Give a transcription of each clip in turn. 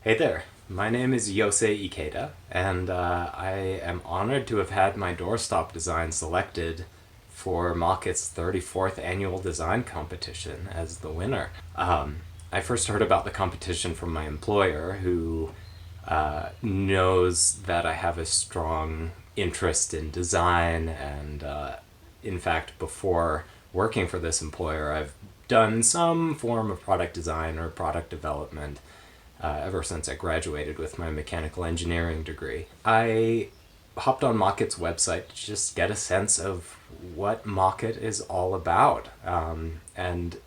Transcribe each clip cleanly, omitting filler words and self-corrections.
Hey there, my name is Yosei Ikeda, and I am honored to have had my doorstop design selected for Mockett's 34th annual design competition as the winner. I first heard about the competition from my employer, who knows that I have a strong interest in design, and in fact, before working for this employer, I've done some form of product design or product development ever since I graduated with my mechanical engineering degree. I hopped on Mockett's website to just get a sense of what Mockett is all about. And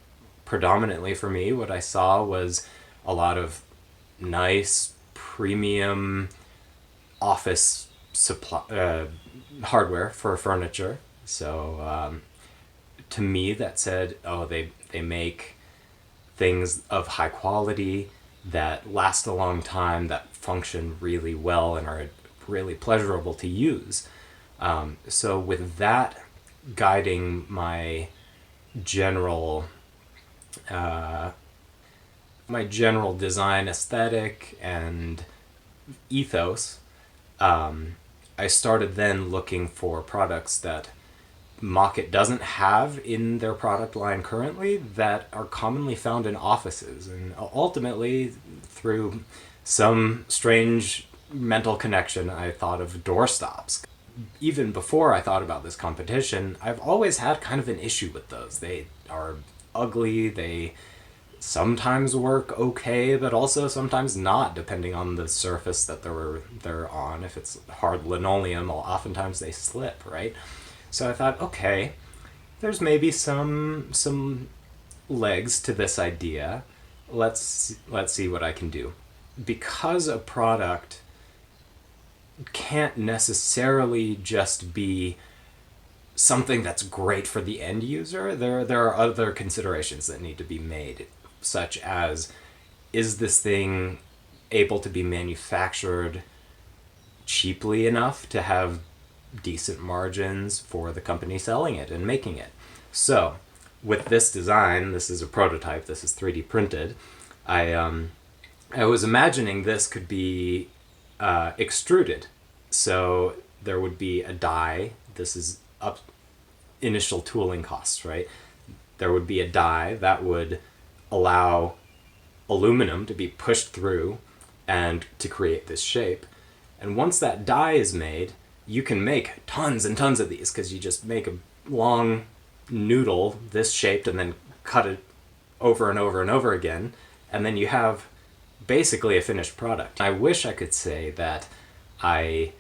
predominantly for me, what I saw was a lot of nice, premium office supply hardware for furniture. So to me, that said, oh, they make things of high quality that last a long time, that function really well and are really pleasurable to use. So with that guiding my general design aesthetic and ethos, I started then looking for products that Mockett doesn't have in their product line currently that are commonly found in offices. And ultimately, through some strange mental connection, I thought of doorstops. Even before I thought about this competition, I've always had kind of an issue with those. They are ugly, they sometimes work okay, but also sometimes not, depending on the surface that they're on. If it's hard linoleum, oftentimes they slip, right? So I thought, okay, there's maybe some legs to this idea. Let's see what I can do. Because a product can't necessarily just be something that's great for the end user, there are other considerations that need to be made, such as, is this thing able to be manufactured cheaply enough to have decent margins for the company selling it and making it? So with this design, this is a prototype, this is 3D printed, I was imagining this could be extruded. So there would be a die, this is up initial tooling costs, right? There would be a die that would allow aluminum to be pushed through and to create this shape. And once that die is made, you can make tons and tons of these, because you just make a long noodle this shaped and then cut it over and over and over again, and then you have basically a finished product. I wish I could say that I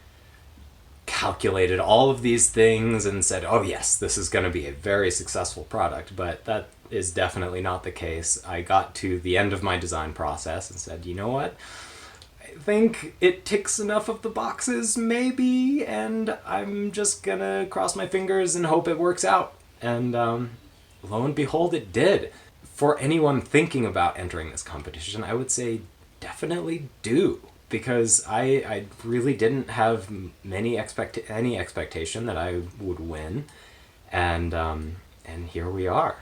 calculated all of these things and said, oh yes, this is going to be a very successful product, but that is definitely not the case. I got to the end of my design process and said, you know what? I think it ticks enough of the boxes, maybe, and I'm just gonna cross my fingers and hope it works out. And lo and behold, it did. For anyone thinking about entering this competition, I would say definitely do, because I really didn't have any expectation that I would win, and here we are.